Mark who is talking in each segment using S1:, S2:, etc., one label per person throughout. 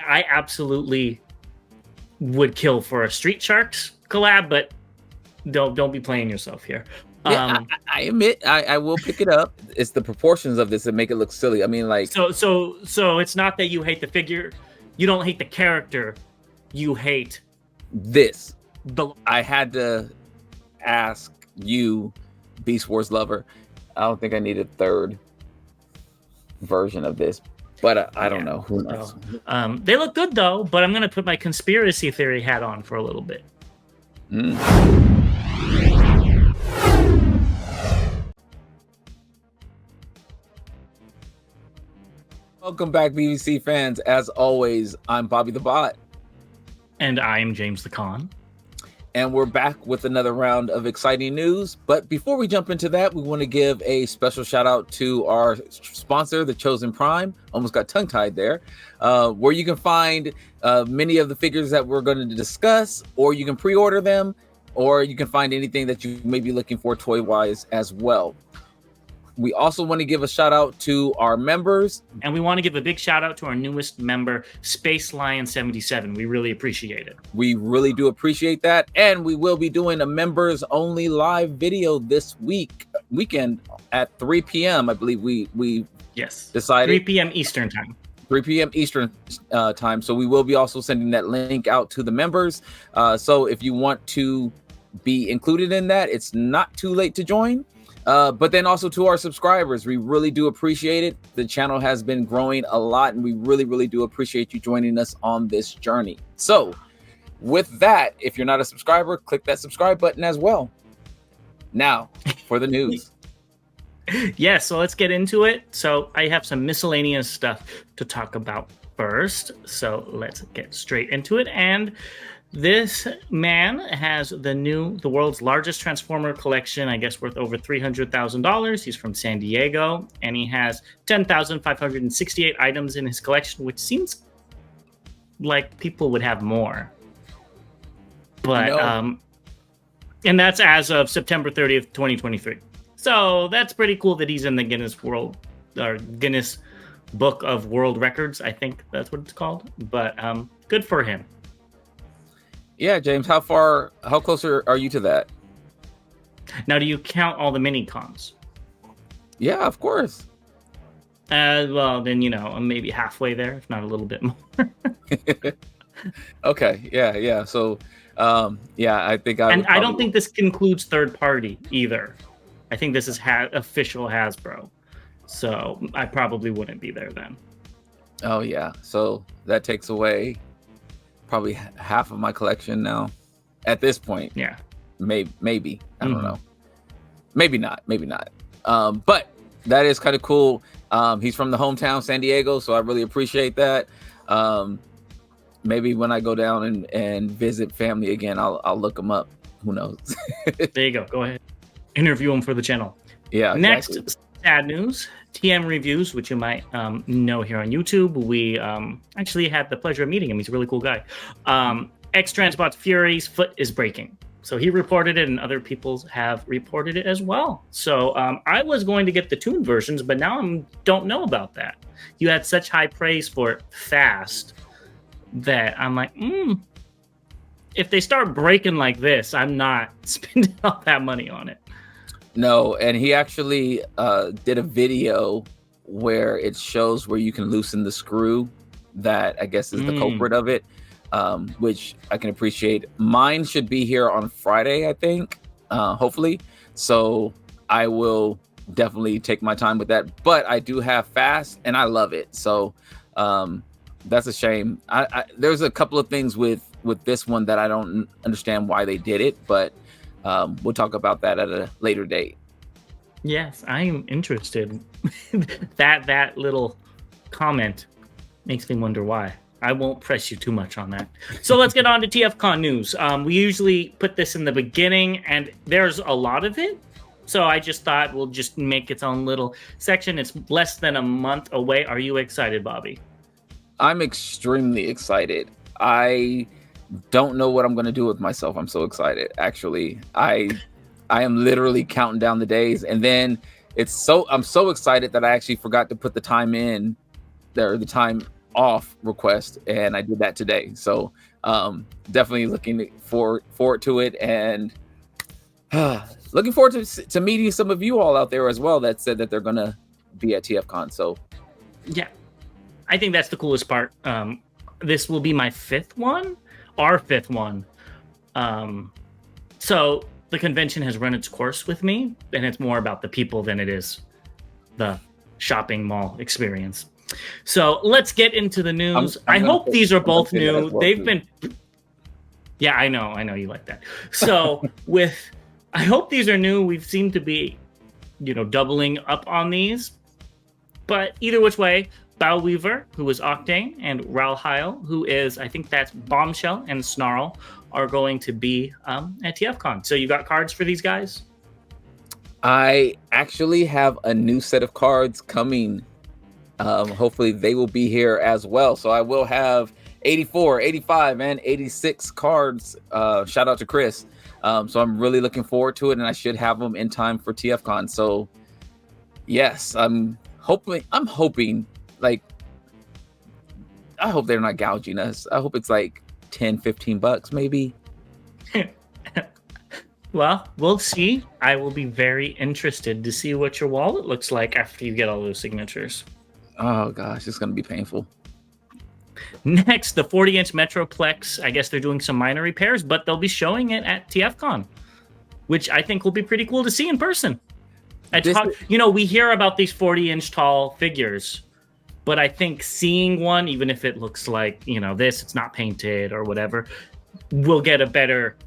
S1: I absolutely would kill for a Street Sharks collab, but don't be playing yourself here.
S2: Yeah, I admit I will pick it up. It's the proportions of this that make it look silly. I mean, like,
S1: so it's not that you hate the figure, you don't hate the character, you hate
S2: this.
S1: the.
S2: I had to ask you, Beast Wars lover. I don't think I need a third version of this, but I don't know. Who knows?
S1: They look good though, but I'm gonna put my conspiracy theory hat on for a little bit.
S2: Welcome back, BBC fans. As always, I'm Bobby the Bot.
S1: And I'm James the Con.
S2: And we're back with another round of exciting news. But before we jump into that, we want to give a special shout out to our sponsor, The Chosen Prime. Almost got tongue-tied there. Where you can find many of the figures that we're going to discuss, or you can pre-order them, or you can find anything that you may be looking for toy-wise as well. We also want to give a shout out to our members.
S1: And we want to give a big shout out to our newest member, Space Lion 77. We really appreciate it.
S2: We really do appreciate that. And we will be doing a members only live video this weekend at 3 p.m. I believe we decided
S1: 3 p.m. Eastern time.
S2: 3 p.m. Eastern time. So we will be also sending that link out to the members. So if you want to be included in that, it's not too late to join. But then also to our subscribers, we really do appreciate it. The channel has been growing a lot, and we really, really do appreciate you joining us on this journey. So with that, if you're not a subscriber, click that subscribe button as well. Now for the news.
S1: Yeah, so let's get into it. So I have some miscellaneous stuff to talk about first. So let's get straight into it. And this man has the world's largest Transformer collection, I guess worth over $300,000. He's from San Diego, and he has 10,568 items in his collection, which seems like people would have more. But and that's as of September 30th, 2023. So that's pretty cool that he's in the Guinness Book of World Records. I think that's what it's called. But good for him.
S2: Yeah, James, how close are you to that?
S1: Now, do you count all the mini cons?
S2: Yeah, of course.
S1: Well, then, I'm maybe halfway there, if not a little bit more.
S2: Okay, yeah. So, I think
S1: I don't think this includes third party either. I think this is official Hasbro. So I probably wouldn't be there then.
S2: Oh, yeah. So that takes away probably half of my collection now at this point.
S1: Yeah,
S2: maybe I don't know, maybe not. But that is kind of cool. He's from the hometown San Diego, so I really appreciate that. Maybe when I go down and visit family again, I'll look him up. Who knows?
S1: There you go ahead, interview him for the channel.
S2: Yeah, exactly.
S1: Next, sad news. TM Reviews, which you might know here on YouTube. We actually had the pleasure of meeting him. He's a really cool guy. X-Transbot's Fury's foot is breaking. So he reported it, and other people have reported it as well. So I was going to get the tuned versions, but now I don't know about that. You had such high praise for it fast that I'm like, if they start breaking like this, I'm not spending all that money on it.
S2: No, and he actually did a video where it shows where you can loosen the screw that I guess is the culprit of it, which I can appreciate. Mine should be here on Friday, I think, hopefully. So I will definitely take my time with that. But I do have fast, and I love it. So that's a shame. There's a couple of things with this one that I don't understand why they did it, but we'll talk about that at a later date.
S1: Yes, I am interested. that little comment makes me wonder why. I won't press you too much on that. So let's get on to TFCon news. We usually put this in the beginning, and there's a lot of it. So I just thought we'll just make its own little section. It's less than a month away. Are you excited, Bobby?
S2: I'm extremely excited. I don't know what I'm going to do with myself. I'm so excited. Actually, I am literally counting down the days, and then I'm so excited that I actually forgot to put the time in there, the time off request, and I did that today. So definitely looking forward to it, and looking forward to meeting some of you all out there as well that said that they're gonna be at TFCon. So
S1: yeah, I think that's the coolest part. This will be my our fifth one. So the convention has run its course with me, and it's more about the people than it is the shopping mall experience. So let's get into the news. I hope these are both new. They've been, yeah, I know you like that. So I hope these are new. We've seemed to be, doubling up on these. But either which way, Bow Weaver, who is Octane, and Raul Heil, who is, I think that's Bombshell and Snarl, are going to be at TFCon. So you got cards for these guys?
S2: I actually have a new set of cards coming. Hopefully they will be here as well. So I will have 84, 85, and 86 cards. Shout out to Chris. So I'm really looking forward to it, and I should have them in time for TFCon. So yes, I'm hoping like, I hope they're not gouging us. I hope it's like 10, 15 bucks maybe.
S1: Well, we'll see. I will be very interested to see what your wallet looks like after you get all those signatures.
S2: Oh gosh, it's gonna be painful.
S1: Next, the 40-inch Metroplex. I guess they're doing some minor repairs, but they'll be showing it at TFCon, which I think will be pretty cool to see in person. We hear about these 40-inch tall figures, but I think seeing one, even if it looks like, it's not painted or whatever, we'll get a better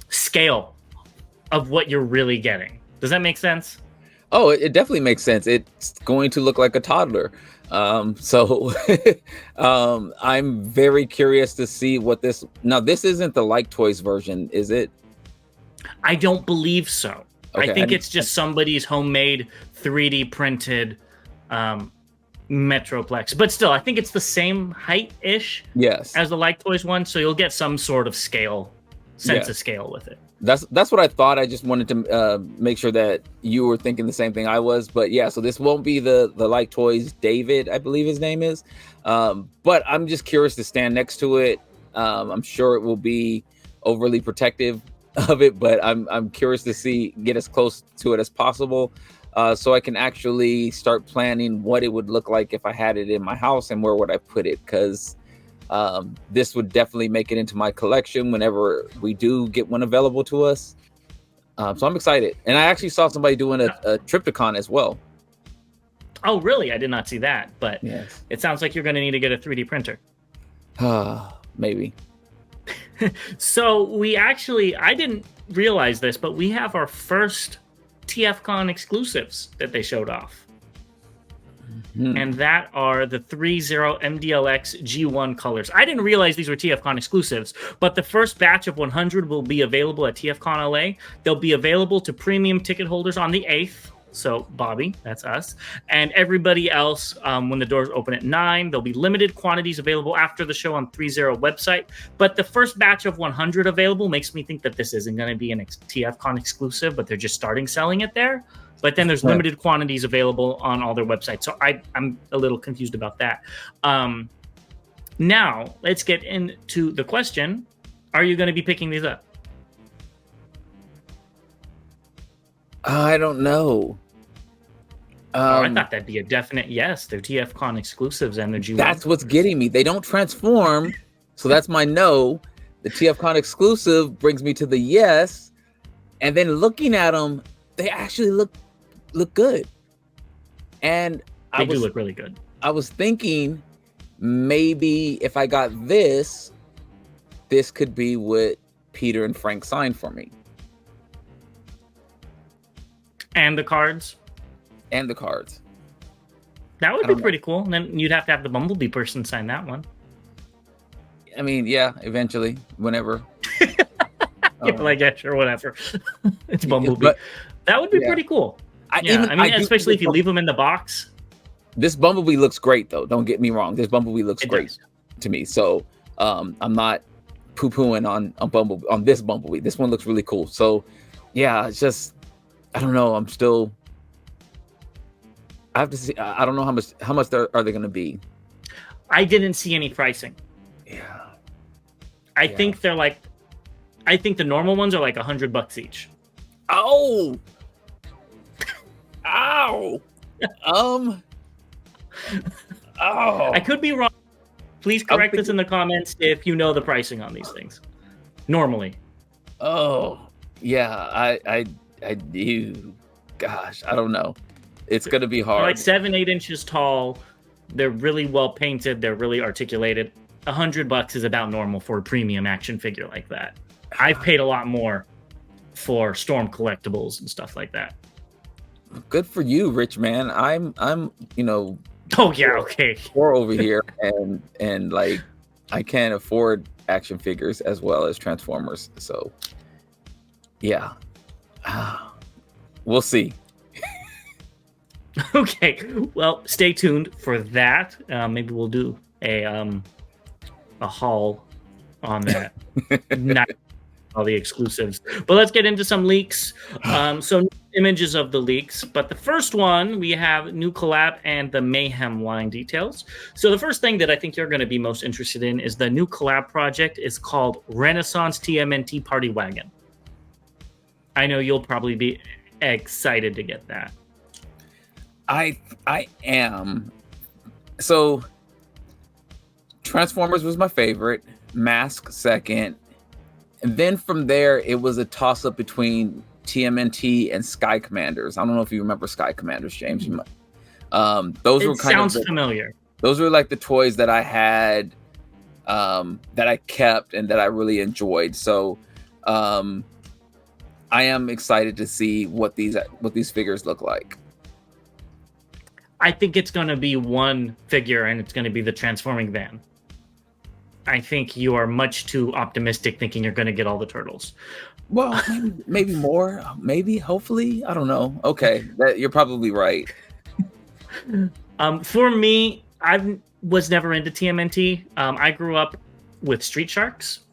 S1: scale of what you're really getting. Does that make sense?
S2: Oh, it definitely makes sense. It's going to look like a toddler. So I'm very curious to see what this... Now, this isn't the Like Toys version, is it?
S1: I don't believe so.
S2: Okay,
S1: I think it's just somebody's homemade 3D printed Metroplex. But still, I think it's the same height-ish as the Like Toys one, so you'll get some sort of sense of scale with it.
S2: That's what I thought. I just wanted to make sure that you were thinking the same thing I was. But yeah, so this won't be the Like Toys David, I believe his name is. But I'm just curious to stand next to it. I'm sure it will be overly protective of it, but I'm curious to get as close to it as possible, so I can actually start planning what it would look like if I had it in my house and where would I put it, because this would definitely make it into my collection whenever we do get one available to us. So I'm excited, and I actually saw somebody doing a Triptychon as well.
S1: Oh, really? I did not see that, but
S2: yes.
S1: It sounds like you're going to need to get a 3D printer.
S2: Maybe.
S1: So I didn't realize this, but we have our first TFCon exclusives that they showed off. Mm-hmm. And that are the 30 MDLX G1 colors. I didn't realize these were TFCon exclusives, but the first batch of 100 will be available at TFCon LA. They'll be available to premium ticket holders on the 8th. So Bobby, that's us, and everybody else when the doors open at 9. There'll be limited quantities available after the show on 30 website. But the first batch of 100 available makes me think that this isn't going to be an TFCon exclusive, but they're just starting selling it there. But then there's limited quantities available on all their websites. So I'm a little confused about that. Now, let's get into the question. Are you going to be picking these up?
S2: I don't know.
S1: I thought that'd be a definite yes. They're TFCon exclusives and they're G1.
S2: That's what's getting me. They don't transform, so that's my no. The TFCon exclusive brings me to the yes. And then looking at them, they actually look good. And
S1: they do look really good.
S2: I was thinking maybe if I got this could be what Peter and Frank signed for me.
S1: And the cards?
S2: And the cards.
S1: That would be pretty cool. And then you'd have to have the Bumblebee person sign that one.
S2: I mean, yeah, eventually, whenever.
S1: Yeah, sure, whatever. It's Bumblebee. But, that would be pretty cool. Especially if you leave them in the box.
S2: This Bumblebee looks great, though. Don't get me wrong. This Bumblebee looks great to me. So I'm not poo-pooing on this Bumblebee. This one looks really cool. So yeah, it's just, I don't know. I have to see. I don't know how much are they going to be.
S1: I didn't see any pricing.
S2: Yeah.
S1: I think they're like, I think the normal ones are like $100 each.
S2: Oh. Ow. Oh.
S1: I could be wrong. Please correct us in the comments if you know the pricing on these things. Normally.
S2: Oh. Yeah, I do. Gosh, I don't know. It's gonna be hard.
S1: They're like 7-8 inches tall. They're really well painted. They're really articulated. $100 is about normal for a premium action figure like that. I've paid a lot more for Storm collectibles and stuff like that.
S2: Good for you, rich man. I'm
S1: Oh yeah, okay.
S2: Poor over here, and like I can't afford action figures as well as Transformers. So yeah, we'll see.
S1: Okay, well, stay tuned for that. Maybe we'll do a haul on that. Not all the exclusives, but let's get into some leaks. So images of the leaks, but the first one we have new collab and the Mayhem line details. So the first thing that I think you're going to be most interested in is the new collab project is called Renaissance TMNT Party Wagon. I know you'll probably be excited to get that.
S2: I am. So Transformers was my favorite, Mask second, and then from there it was a toss up between TMNT and Sky Commanders. I don't know if you remember Sky Commanders, James. You might. Those were kind
S1: sounds familiar.
S2: Those were like the toys that I had, that I kept and that I really enjoyed. So I am excited to see what these figures look like.
S1: I think it's going to be one figure, and it's going to be the transforming van. I think you are much too optimistic thinking you're going to get all the turtles.
S2: Well, maybe more. Maybe, hopefully. I don't know. Okay, you're probably right.
S1: For me, I was never into TMNT. I grew up with Street Sharks,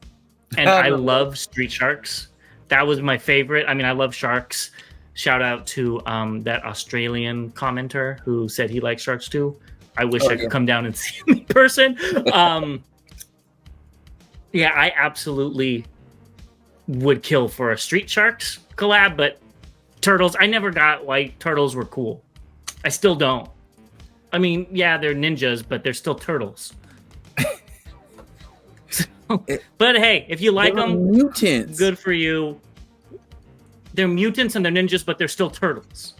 S1: and I love Street Sharks. That was my favorite. I mean, I love sharks. Shout out to that Australian commenter who said he likes sharks too. I wish I could come down and see him in person. Yeah, I absolutely would kill for a Street Sharks collab, but turtles, I never got why turtles were cool. I still don't. I mean, yeah, they're ninjas, but they're still turtles. But hey, if you like them,
S2: mutants.
S1: Good for you. They're mutants and they're ninjas, but they're still turtles.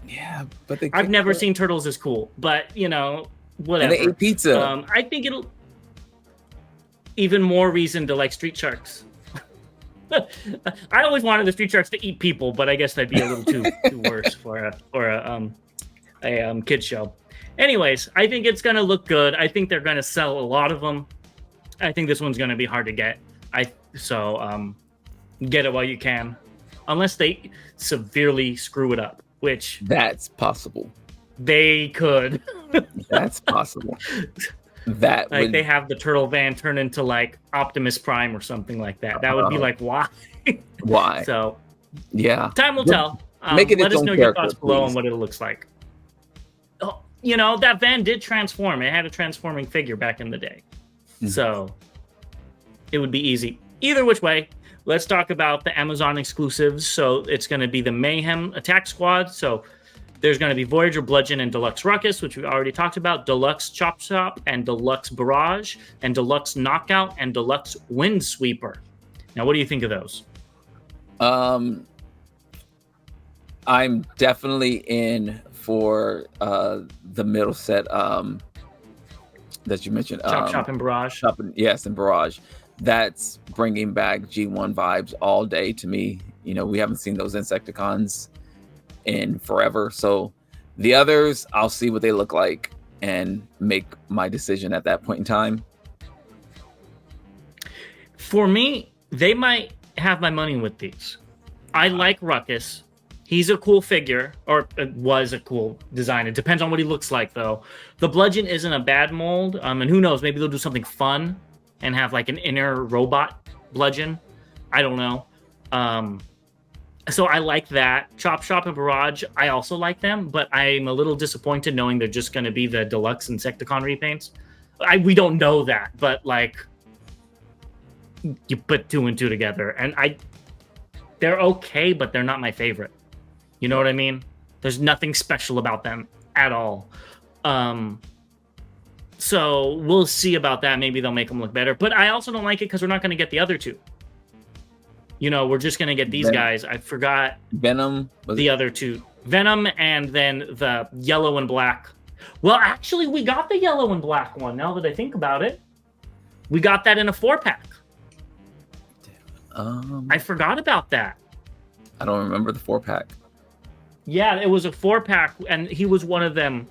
S2: Yeah, but
S1: I've never seen turtles as cool, but you know, whatever.
S2: And they ate pizza.
S1: I think it'll even more reason to like Street Sharks. I always wanted the Street Sharks to eat people, but I guess that'd be a little too worse for a kid show. Anyways, I think it's gonna look good. I think they're gonna sell a lot of them. I think this one's gonna be hard to get. So get it while you can. Unless they severely screw it up, which
S2: that's possible.
S1: They could.
S2: That's possible. That
S1: like they have the turtle van turn into like Optimus Prime or something like that. That would be like why?
S2: Why?
S1: So
S2: yeah,
S1: time will tell.
S2: Make it
S1: let us know your thoughts below
S2: please.
S1: on what it looks like. Oh, you know, that van did transform. It had a transforming figure back in the day, so it would be easy. Either which way. Let's talk about the Amazon exclusives. So it's going to be the Mayhem Attack Squad. So there's going to be Voyager, Bludgeon, and Deluxe Ruckus, which we already talked about. Deluxe Chop Chop and Deluxe Barrage, and Deluxe Knockout and Deluxe Windsweeper. Now, what do you think of those?
S2: I'm definitely in for the middle set that you mentioned.
S1: Chop Chop and Barrage.
S2: Yes, and Barrage. That's bringing back G1 vibes all day to me. You know, we haven't seen those Insecticons in forever. So the others, I'll see what they look like and make my decision at that point in time.
S1: For me, they might have my money with these. I like Ruckus. He's a cool figure, or was a cool design. It depends on what he looks like, though. The Bludgeon isn't a bad mold, and who knows, maybe they'll do something fun and have like an inner robot Bludgeon. I don't know. So I like that. Chop Shop and Barrage, I also like them, but I'm a little disappointed knowing they're just going to be the deluxe Insecticon repaints. We don't know that, but like you put 2 and 2 together, and they're okay, but they're not my favorite. You know what I mean? There's nothing special about them at all. So we'll see about that. Maybe they'll make them look better, but I also don't like it because we're not going to get the other 2. You know, we're just going to get these guys. I forgot
S2: Venom.
S1: The other 2. Venom and then the yellow and black. Well, actually, we got the yellow and black one, now that I think about it. We got that in a 4-pack. I forgot about that.
S2: I don't remember the 4-pack.
S1: Yeah, it was a 4-pack, and he was one of them.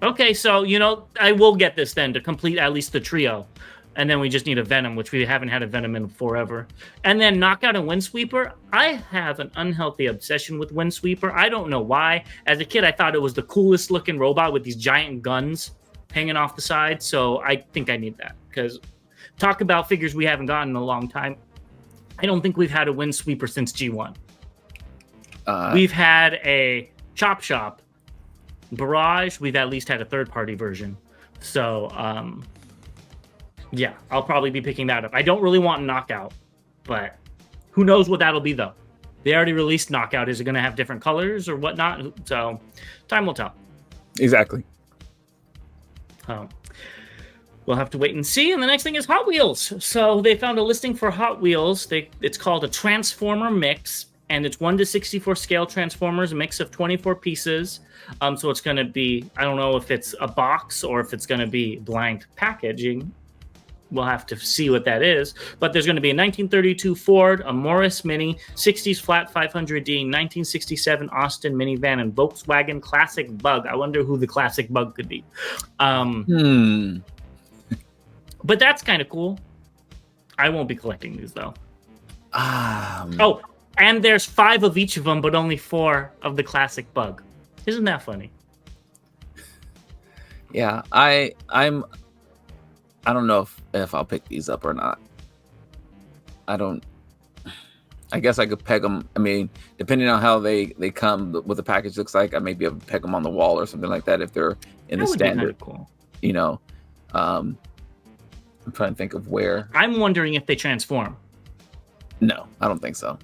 S1: Okay, so, you know, I will get this then to complete at least the trio. And then we just need a Venom, which we haven't had a Venom in forever. And then Knockout and Windsweeper. I have an unhealthy obsession with Windsweeper. I don't know why. As a kid, I thought it was the coolest looking robot with these giant guns hanging off the side. So I think I need that. Because talk about figures we haven't gotten in a long time. I don't think we've had a Windsweeper since G1. We've had a Chop Shop. Barrage, we've at least had a third-party version. So, yeah, I'll probably be picking that up. I don't really want Knockout, but who knows what that'll be, though. They already released Knockout. Is it going to have different colors or whatnot? So, time will tell.
S2: Exactly.
S1: We'll have to wait and see. And the next thing is Hot Wheels. So, they found a listing for Hot Wheels. It's called a Transformer Mix, and it's 1:64 scale Transformers, a mix of 24 pieces. So it's going to be, I don't know if it's a box or if it's going to be blank packaging. We'll have to see what that is. But there's going to be a 1932 Ford, a Morris Mini, 60s Flat 500D, 1967 Austin minivan, and Volkswagen Classic Bug. I wonder who the Classic Bug could be. But that's kind of cool. I won't be collecting these, though. Oh, and there's 5 of each of them, but only 4 of the Classic Bug. Isn't that funny?
S2: Yeah, I don't know if I'll pick these up or not. I guess I could peg them. I mean, depending on how they come, what the package looks like, I may be able to peg them on the wall or something like that if they're in the standard. Cool. You know, I'm trying to think of where.
S1: I'm wondering if they transform.
S2: No, I don't think so.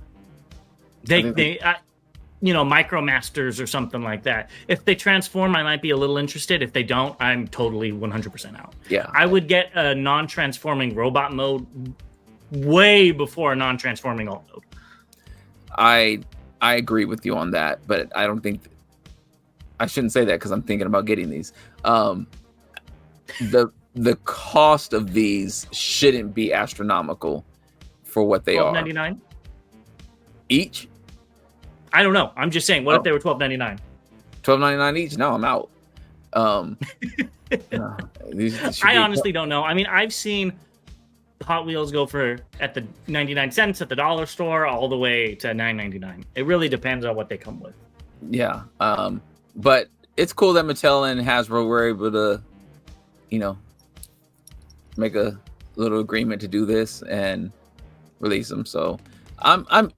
S1: Micromasters or something like that. If they transform, I might be a little interested. If they don't, I'm totally 100% out.
S2: Yeah.
S1: I would get a non-transforming robot mode way before a non-transforming alt mode.
S2: I agree with you on that, but I don't think I shouldn't say that because I'm thinking about getting these. The cost of these shouldn't be astronomical for what they are.
S1: $12.99
S2: each?
S1: I don't know. I'm just saying, what if they were $12.99?
S2: $12.99 each? No, I'm out.
S1: I honestly don't know. I mean, I've seen Hot Wheels go for at the 99 cents at the dollar store all the way to $9.99. It really depends on what they come with.
S2: Yeah. But it's cool that Mattel and Hasbro were able to, make a little agreement to do this and release them. So I'm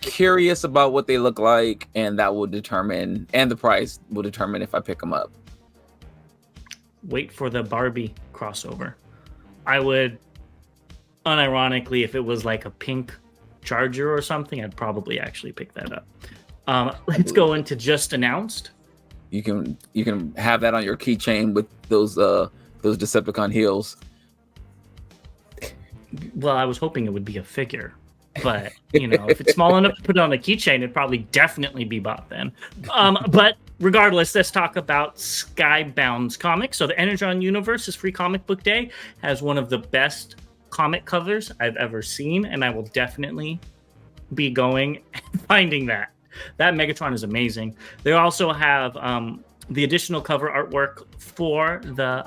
S2: curious about what they look like, and that will determine, and the price will determine if I pick them up.
S1: Wait for the Barbie crossover. I would, unironically, if it was like a pink Charger or something, I'd probably actually pick that up. Let's go into just announced.
S2: You can have that on your keychain with those Decepticon heels.
S1: Well, I was hoping it would be a figure. But, if it's small enough to put it on a keychain, it'd probably definitely be bought then. But regardless, let's talk about Skybound's comics. So the Energon Universe is Free Comic Book Day, has one of the best comic covers I've ever seen, and I will definitely be going and finding that. That Megatron is amazing. They also have the additional cover artwork for the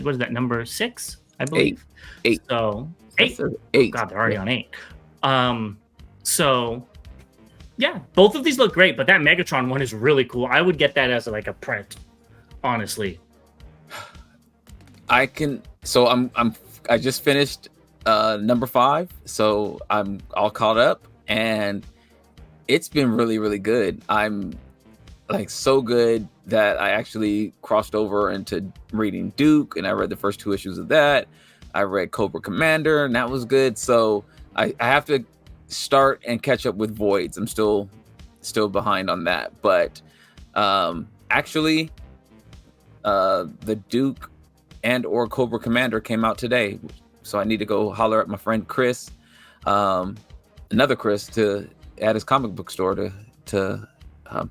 S1: what is that, number 6, I believe?
S2: 8.
S1: So 8.
S2: Oh,
S1: God, they're already on 8. So yeah, both of these look great, but that Megatron one is really cool. I would get that as like a print, honestly.
S2: I just finished number 5, so I'm all caught up, and it's been really, really good. I'm like so good that I actually crossed over into reading Duke, and I read the first 2 issues of that. I read Cobra Commander, and that was good. So I have to start and catch up with Voids. I'm still behind on that, but actually, the Duke and or Cobra Commander came out today, so I need to go holler at my friend Chris, another Chris, at his comic book store to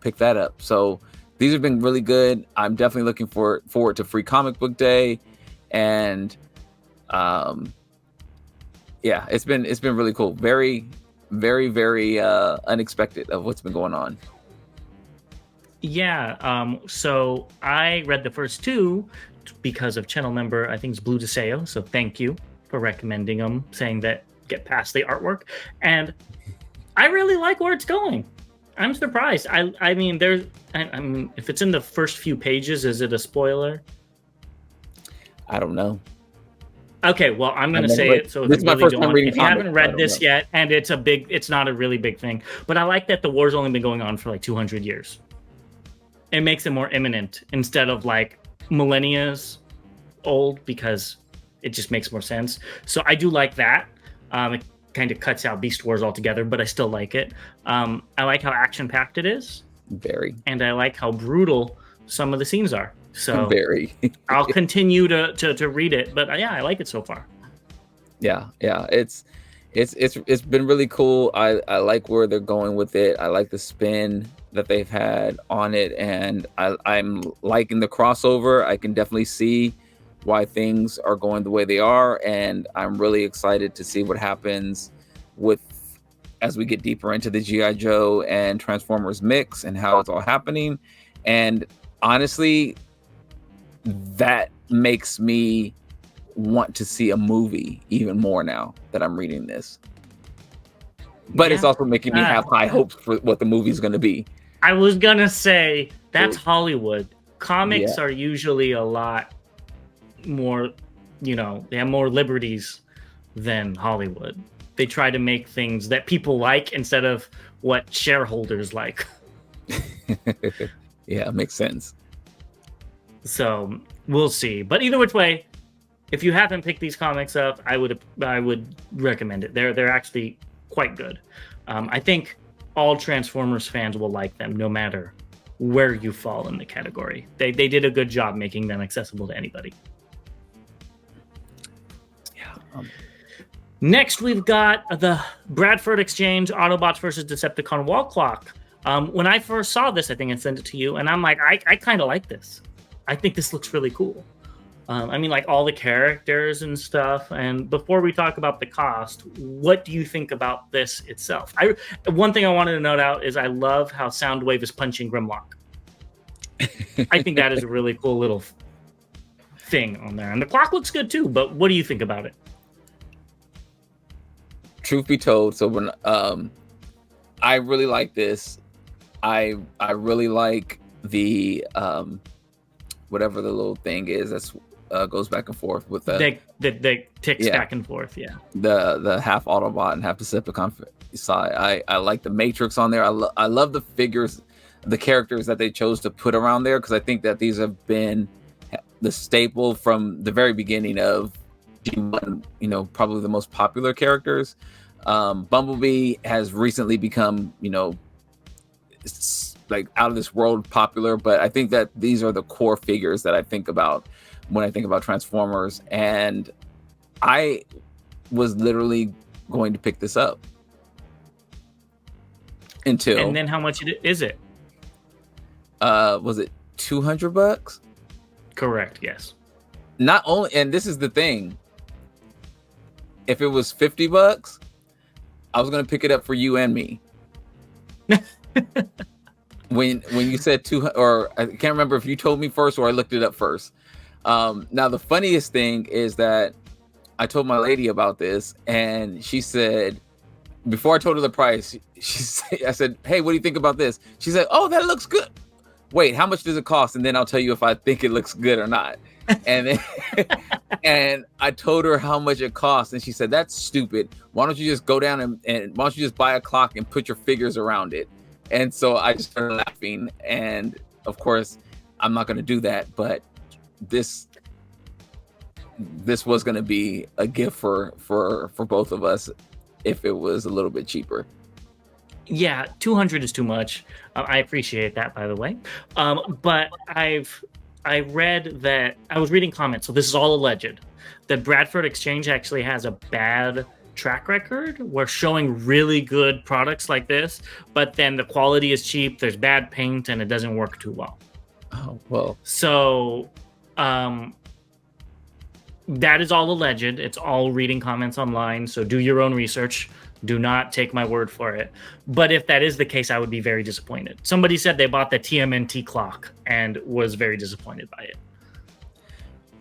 S2: pick that up. So these have been really good. I'm definitely looking forward to Free Comic Book Day, and yeah, it's been really cool. Very, very, very unexpected of what's been going on.
S1: Yeah. So I read the first 2 because of channel member, I think it's Blue DeSeo. So thank you for recommending them, saying that get past the artwork. And I really like where it's going. I'm surprised. I mean, if it's in the first few pages, is it a spoiler?
S2: I don't know.
S1: Okay, well, I'm going to say it. So if you haven't read this yet, and it's not a really big thing, but I like that the war's only been going on for like 200 years. It makes it more imminent instead of like millennia's old, because it just makes more sense. So I do like that. It kind of cuts out Beast Wars altogether, but I still like it. I like how action-packed it is.
S2: Very. And
S1: I like how brutal some of the scenes are. So
S2: very.
S1: I'll continue to read it, but yeah, I like it so far.
S2: Yeah, it's been really cool. I like where they're going with it. I like the spin that they've had on it, and I'm liking the crossover. I can definitely see why things are going the way they are, and I'm really excited to see what happens as we get deeper into the G.I. Joe and Transformers mix and how it's all happening. And honestly, that makes me want to see a movie even more now that I'm reading this. But it's also making me have high hopes for what the movie's going to be.
S1: I was going to say, that's Hollywood. Comics are usually a lot more, they have more liberties than Hollywood. They try to make things that people like instead of what shareholders like.
S2: Yeah, it makes sense.
S1: So we'll see. But either which way, if you haven't picked these comics up, I would recommend it. They're actually quite good. I think all Transformers fans will like them, no matter where you fall in the category. They did a good job making them accessible to anybody. Yeah. Next, we've got the Bradford Exchange Autobots versus Decepticon wall clock. When I first saw this, I think I sent it to you, and I'm like, I kind of like this. I think this looks really cool. I mean, like all the characters and stuff. And before we talk about the cost, what do you think about this itself? One thing I wanted to note out is I love how Soundwave is punching Grimlock. I think that is a really cool little thing on there. And the clock looks good too, but what do you think about it?
S2: Truth be told, so when I really like this. I really like the whatever the little thing is that's goes back and forth with the
S1: ticks back and forth. Yeah,
S2: the half Autobot and half Decepticon side. I like the Matrix on there. I love the figures, the characters that they chose to put around there, because I think that these have been the staple from the very beginning of G1. Probably the most popular characters. Bumblebee has recently become like out of this world popular, but I think that these are the core figures that I think about when I think about Transformers, and I was literally going to pick this up and then
S1: how much is it?
S2: Was it $200?
S1: Correct. Yes.
S2: Not only, and this is the thing, if it was $50, I was going to pick it up for you and me. When you said 200, or I can't remember if you told me first or I looked it up first. Now the funniest thing is that I told my lady about this, and she said, before I told her the price, I said, "Hey, what do you think about this?" She said, "Oh, that looks good. Wait, how much does it cost? And then I'll tell you if I think it looks good or not." And then, and I told her how much it cost, and she said, "That's stupid. Why don't you just go down and why don't you just buy a clock and put your figures around it?" And so I just started laughing. And of course, I'm not going to do that. But this was going to be a gift for both of us if it was a little bit cheaper.
S1: Yeah, 200 is too much. I appreciate that, by the way. But I read that I was reading comments, so this is all alleged, that Bradford Exchange actually has a bad track record where showing really good products like this, but then the quality is cheap, there's bad paint, and it doesn't work too well.
S2: Oh, well.
S1: So that is all alleged. It's all reading comments online, so do your own research. Do not take my word for it. But if that is the case, I would be very disappointed. Somebody said they bought the TMNT clock and was very disappointed by it.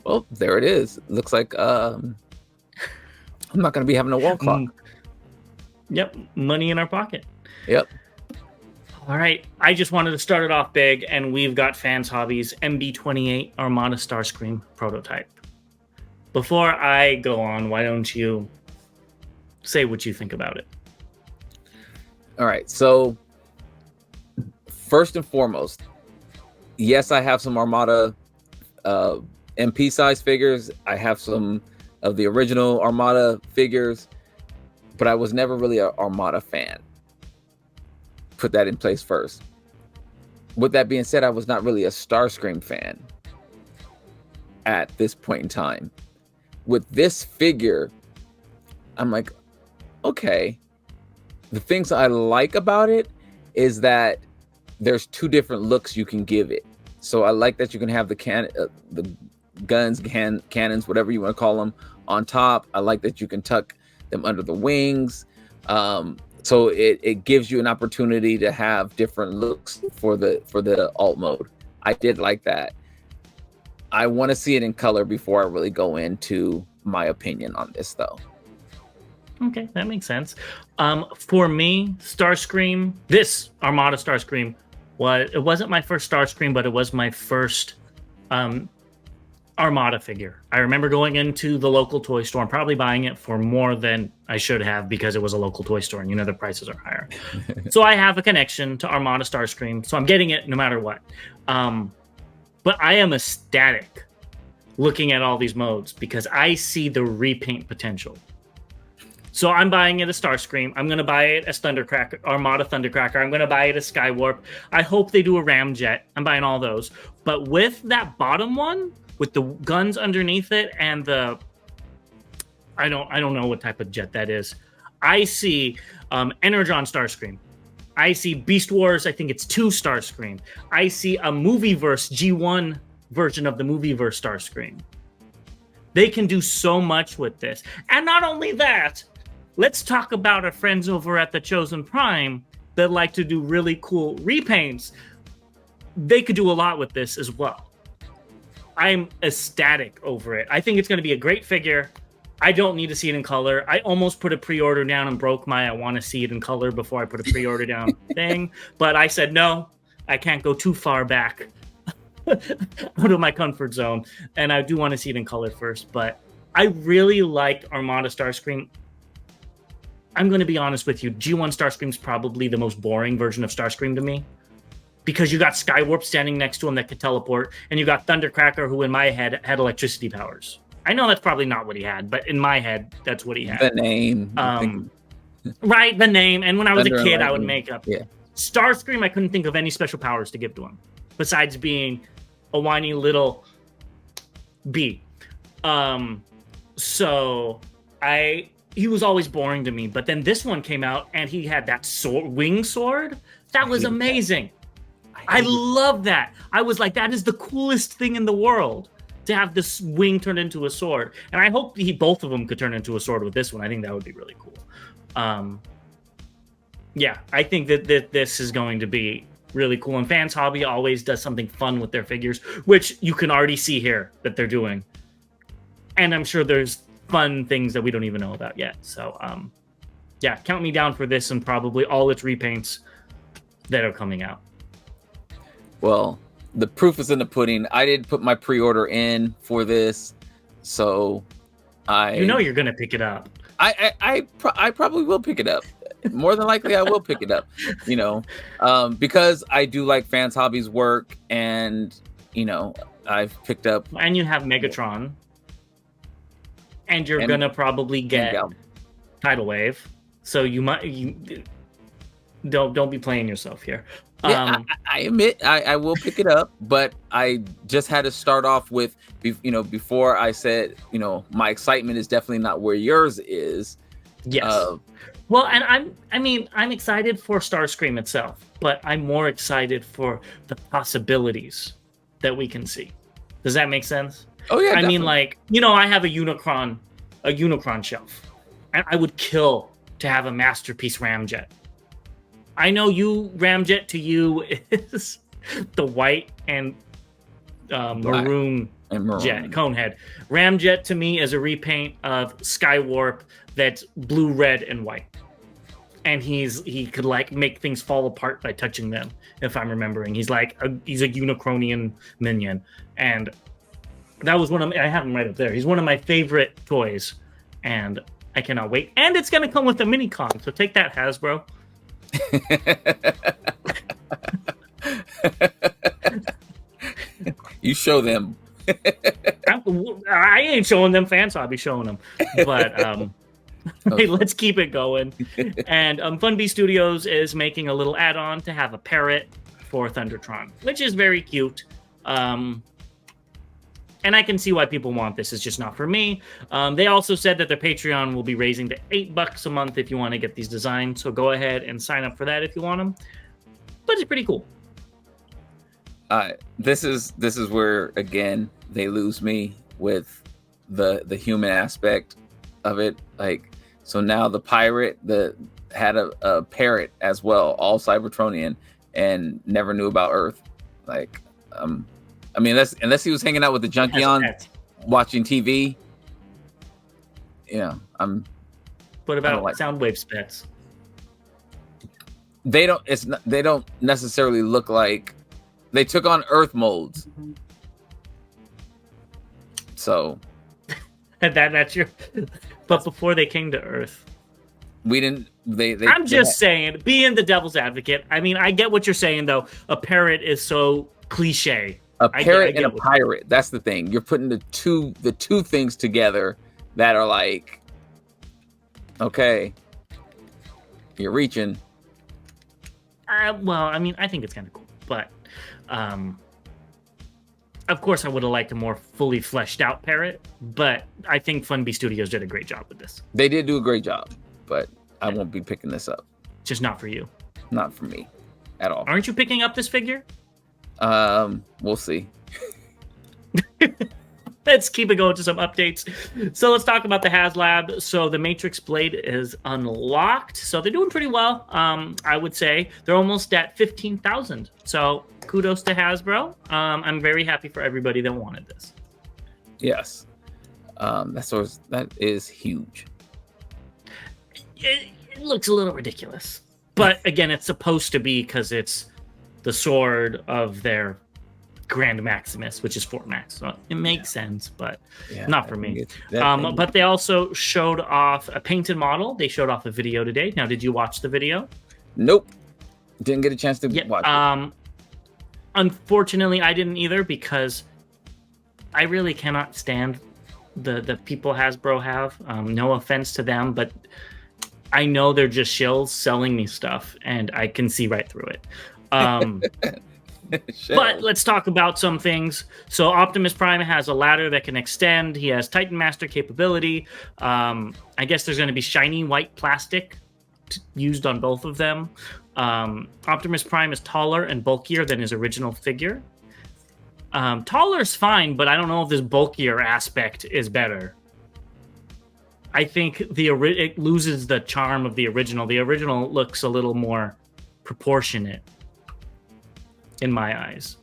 S2: Well, there it is. Looks like I'm not going to be having a wall clock.
S1: Yep, money in our pocket.
S2: Yep.
S1: All right, I just wanted to start it off big, and we've got Fans Hobbies MB28 Armada Starscream prototype. Before I go on, why don't you say what you think about it?
S2: All right, so first and foremost, yes, I have some Armada MP size figures. I have some of the original Armada figures, but I was never really an Armada fan. Put that in place first. With that being said, I was not really a Starscream fan at this point in time. With this figure, I'm like, okay. The things I like about it is that there's two different looks you can give it. So I like that you can have the guns, cannons, whatever you want to call them, on top. I like that you can tuck them under the wings. So it gives you an opportunity to have different looks for the alt mode. I did like that. I want to see it in color before I really go into my opinion on this, though.
S1: Okay, that makes sense. For me, Starscream, this Armada Starscream, it wasn't my first Starscream, but it was my first Armada figure. I remember going into the local toy store and probably buying it for more than I should have because it was a local toy store and the prices are higher. So I have a connection to Armada Starscream, so I'm getting it no matter what. But I am ecstatic looking at all these modes because I see the repaint potential. So I'm buying it as Starscream. I'm going to buy it as Thundercracker, Armada Thundercracker. I'm going to buy it as Skywarp. I hope they do a Ramjet. I'm buying all those. But with that bottom one, with the guns underneath it and the... I don't know what type of jet that is. I see Energon Starscream. I see Beast Wars, I think it's 2 Starscream. I see a Movieverse G1 version of the Movieverse Starscream. They can do so much with this. And not only that, let's talk about our friends over at the Chosen Prime that like to do really cool repaints. They could do a lot with this as well. I'm ecstatic over it. I think it's going to be a great figure. I don't need to see it in color. I almost put a pre-order down and broke my I want to see it in color before I put a pre-order down thing. But I said, no, I can't go too far back out of my comfort zone. And I do want to see it in color first. But I really liked Armada Starscream. I'm going to be honest with you. G1 Starscream is probably the most boring version of Starscream to me. Because you got Skywarp standing next to him that could teleport. And you got Thundercracker, who in my head had electricity powers. I know that's probably not what he had, but in my head, that's what he had.
S2: The name.
S1: Right, the name. And when I was a kid, I would make up.
S2: Yeah.
S1: Starscream, I couldn't think of any special powers to give to him. Besides being a whiny little bee. So he was always boring to me. But then this one came out, and he had that wing sword. That was amazing. I love that. I was like, that is the coolest thing in the world. To have this wing turn into a sword. And I hope both of them could turn into a sword with this one. I think that would be really cool. Yeah, I think that this is going to be really cool. And Fans Hobby always does something fun with their figures, which you can already see here that they're doing. And I'm sure there's fun things that we don't even know about yet. So, yeah, count me down for this and probably all its repaints that are coming out.
S2: Well, the proof is in the pudding. I did put my pre-order in for this, so you're
S1: gonna pick it up.
S2: I probably will pick it up. more than likely I will pick it up, because I do like Fans Hobby's work, and I've picked up.
S1: And you have Megatron, and you're gonna probably get Tidal Wave, so you don't be playing yourself here.
S2: Yeah, I admit I will pick it up, but I just had to start off with, before I said, my excitement is definitely not where yours is.
S1: Yes. Well, and I'm excited for Starscream itself, but I'm more excited for the possibilities that we can see. Does that make sense?
S2: Oh yeah.
S1: I mean, like, I have a Unicron shelf, and I would kill to have a Masterpiece Ramjet. I know Ramjet to you is the white and maroon jet, Conehead. Ramjet to me is a repaint of Skywarp that's blue, red, and white. And he could like make things fall apart by touching them, if I'm remembering. He's a Unicronian minion. And that was I have him right up there. He's one of my favorite toys. And I cannot wait. And it's going to come with a mini-con, so take that, Hasbro.
S2: You show them.
S1: I ain't showing them. Fans, I'll be showing them. But hey, let's keep it going. And FunBee Studios is making a little add-on to have a parrot for Thundertron, which is very cute. And I can see why people want this. It's just not for me. They also said that their Patreon will be raising to $8 a month if you want to get these designs. So go ahead and sign up for that if you want them. But it's pretty cool.
S2: This is where, again, they lose me with the human aspect of it. Like, so now the pirate had a parrot as well, all Cybertronian, and never knew about Earth. Like, I mean, unless he was hanging out with the junkie watching TV.
S1: What about Soundwave pets?
S2: They don't necessarily look like they took on Earth molds. So
S1: that's your. But before they came to Earth,
S2: we didn't.
S1: I'm just saying, being the devil's advocate. I mean, I get what you're saying, though. A parrot is so cliche.
S2: A parrot and a pirate. That's the thing. You're putting the two things together that are like, okay, you're reaching.
S1: Well, I mean, I think it's kind of cool, but of course, I would have liked a more fully fleshed out parrot. But I think FunBee Studios did a great job with this.
S2: They did do a great job, but I won't be picking this up.
S1: Just not for you.
S2: Not for me, at all.
S1: Aren't you picking up this figure?
S2: We'll see.
S1: Let's keep it going to some updates. So let's talk about the Haslab. So the Matrix Blade is unlocked. So they're doing pretty well. I would say they're almost at 15,000. So kudos to Hasbro. I'm very happy for everybody that wanted this.
S2: Yes. That is huge.
S1: It looks a little ridiculous. But again, it's supposed to be because it's the sword of their Grand Maximus, which is Fort Max. So it makes sense, but not for me. But they also showed off a painted model. They showed off a video today. Now, did you watch the video?
S2: Nope. Didn't get a chance to watch it.
S1: Unfortunately, I didn't either because I really cannot stand the people Hasbro have. No offense to them, but I know they're just shills selling me stuff, and I can see right through it. But let's talk about some things. So Optimus Prime has a ladder that can extend. He has Titan Master capability. I guess there's going to be shiny white plastic used on both of them. Optimus Prime is taller and bulkier than his original figure. Taller is fine, but I don't know if this bulkier aspect is better. I think it loses the charm of the original. The original looks a little more proportionate in my eyes.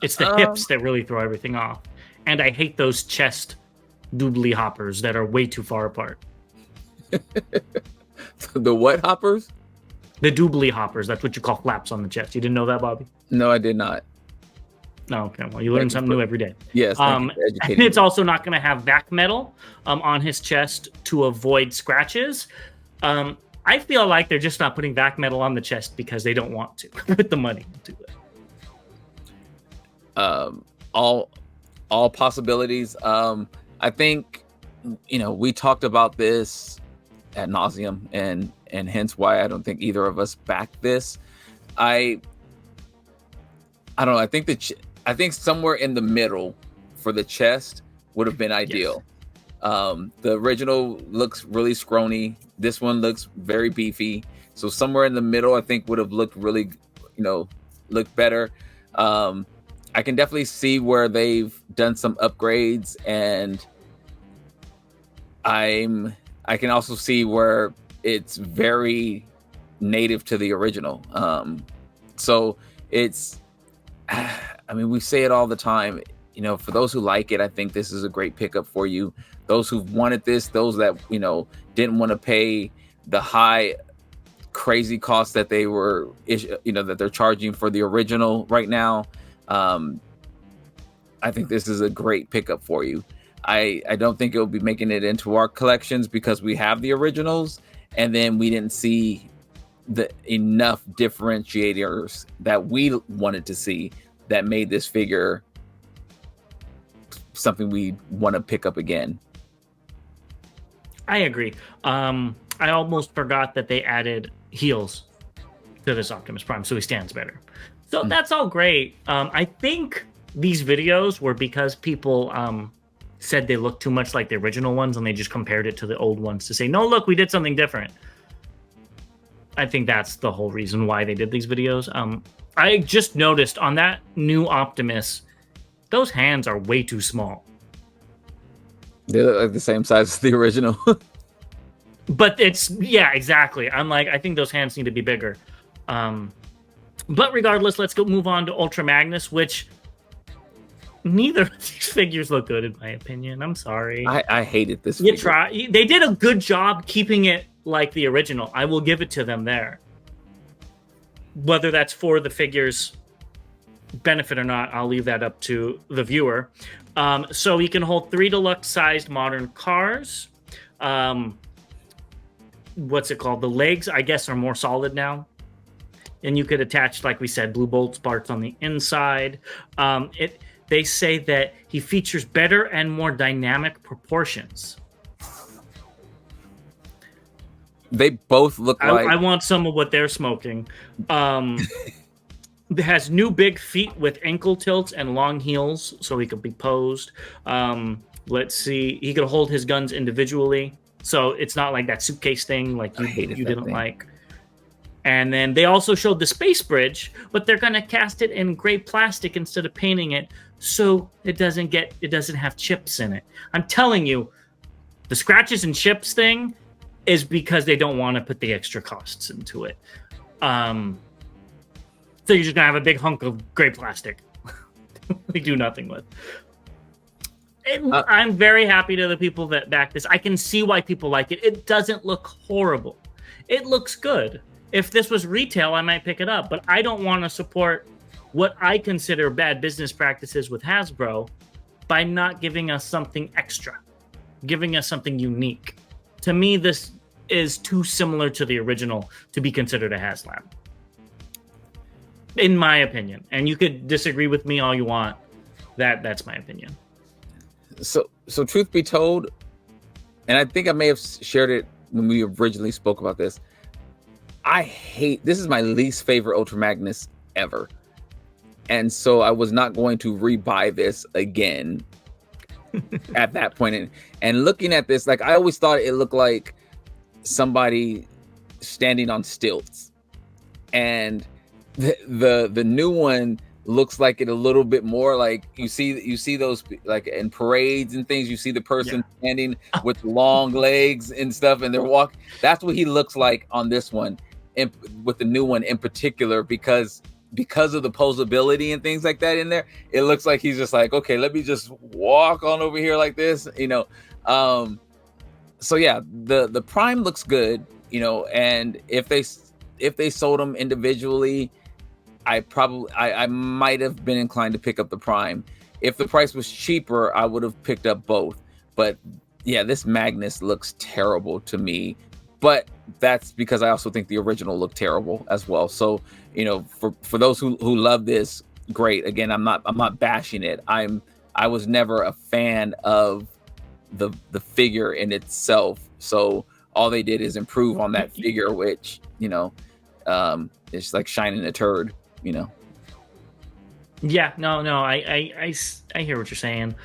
S1: It's the hips that really throw everything off. And I hate those chest doobly hoppers that are way too far apart.
S2: The what hoppers?
S1: The doobly hoppers. That's what you call flaps on the chest. You didn't know that, Bobby?
S2: No, I did not.
S1: No, okay. Well, you learn something new every day.
S2: Yes.
S1: And it's also not going to have back metal on his chest to avoid scratches. I I feel like they're just not putting back metal on the chest because they don't want to put the money into it.
S2: All possibilities. I think, we talked about this ad nauseum, and hence why I don't think either of us backed this. I don't know. I think somewhere in the middle for the chest would have been ideal. Yes. The original looks really scrawny. This one looks very beefy. So somewhere in the middle, I think would have looked really, looked better. I can definitely see where they've done some upgrades, and I can also see where it's very native to the original. So it's, we say it all the time, for those who like it, I think this is a great pickup for you. Those who've wanted this, those that, didn't want to pay the high, crazy cost that they were, that they're charging for the original right now. I think this is a great pickup for you. I don't think it'll be making it into our collections because we have the originals, and then we didn't see the enough differentiators that we wanted to see that made this figure something we want to pick up again.
S1: I agree. I almost forgot that they added heels to this Optimus Prime, so he stands better. So that's all great. I think these videos were because people said they looked too much like the original ones, and they just compared it to the old ones to say, no, look, we did something different. I think that's the whole reason why they did these videos. I just noticed on that new Optimus, those hands are way too small.
S2: They're like the same size as the original.
S1: But yeah, exactly. I'm like, I think those hands need to be bigger. But regardless, let's move on to Ultra Magnus, which neither of these figures look good in my opinion. I'm sorry.
S2: I hated this
S1: figure. They did a good job keeping it like the original. I will give it to them there. Whether that's for the figure's benefit or not, I'll leave that up to the viewer. So he can hold 3 deluxe-sized modern cars. What's it called? The legs, I guess, are more solid now. And you could attach, like we said, Blue Bolt parts on the inside. They say that he features better and more dynamic proportions.
S2: They both look like...
S1: I want some of what they're smoking. It has new big feet with ankle tilts and long heels, so he could be posed. Let's see. He could hold his guns individually, so it's not like that suitcase thing like you didn't like. And then they also showed the space bridge, but they're going to cast it in gray plastic instead of painting it, so it doesn't have chips in it. I'm telling you, the scratches and chips thing is because they don't want to put the extra costs into it. So you're just going to have a big hunk of gray plastic. We do nothing with. I'm very happy to the people that back this. I can see why people like it. It doesn't look horrible. It looks good. If this was retail, I might pick it up. But I don't want to support what I consider bad business practices with Hasbro by not giving us something extra, giving us something unique. To me, this is too similar to the original to be considered a Haslab, in my opinion. And you could disagree with me all you want. That's my opinion.
S2: So truth be told, and I think I may have shared it when we originally spoke about this, this is my least favorite Ultra Magnus ever. And so I was not going to rebuy this again at that point. And looking at this, like, I always thought it looked like somebody standing on stilts. And the new one looks like it a little bit more like you see those, like, in parades and things, you see the person standing with long legs and stuff, and they're walking. That's what he looks like on this one, and with the new one in particular, because of the posability and things like that in there, it looks like he's just like, okay, let me just walk on over here like this, so yeah, the Prime looks good, and if they sold them individually, I might have been inclined to pick up the Prime. If the price was cheaper, I would have picked up both. But yeah, this Magnus looks terrible to me. but that's because I also think the original looked terrible as well. So, you know, for those who love this, great. Again, I'm not bashing it. I was never a fan of the figure in itself. So all they did is improve on that figure, which, you know, it's like shining a turd, you know.
S1: Yeah, no, I hear what you're saying.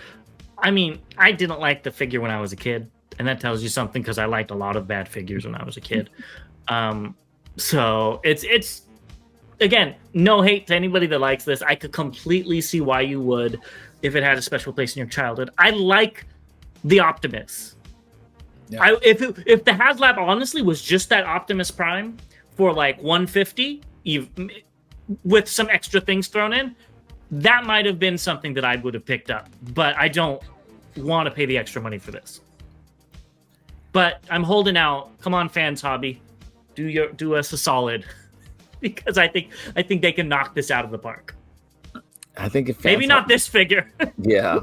S1: I mean, I didn't like the figure when I was a kid, and that tells you something because I liked a lot of bad figures when I was a kid. So it's again, no hate to anybody that likes this. I could completely see why you would if it had a special place in your childhood. I like the Optimus. Yeah. If the Haslab honestly was just that Optimus Prime for like 150, with some extra things thrown in, that might have been something that I would have picked up. But I don't want to pay the extra money for this. But I'm holding out. Come on, Fans Hobby, do us a solid, because I think they can knock this out of the park.
S2: I think if
S1: maybe not this figure.
S2: Yeah,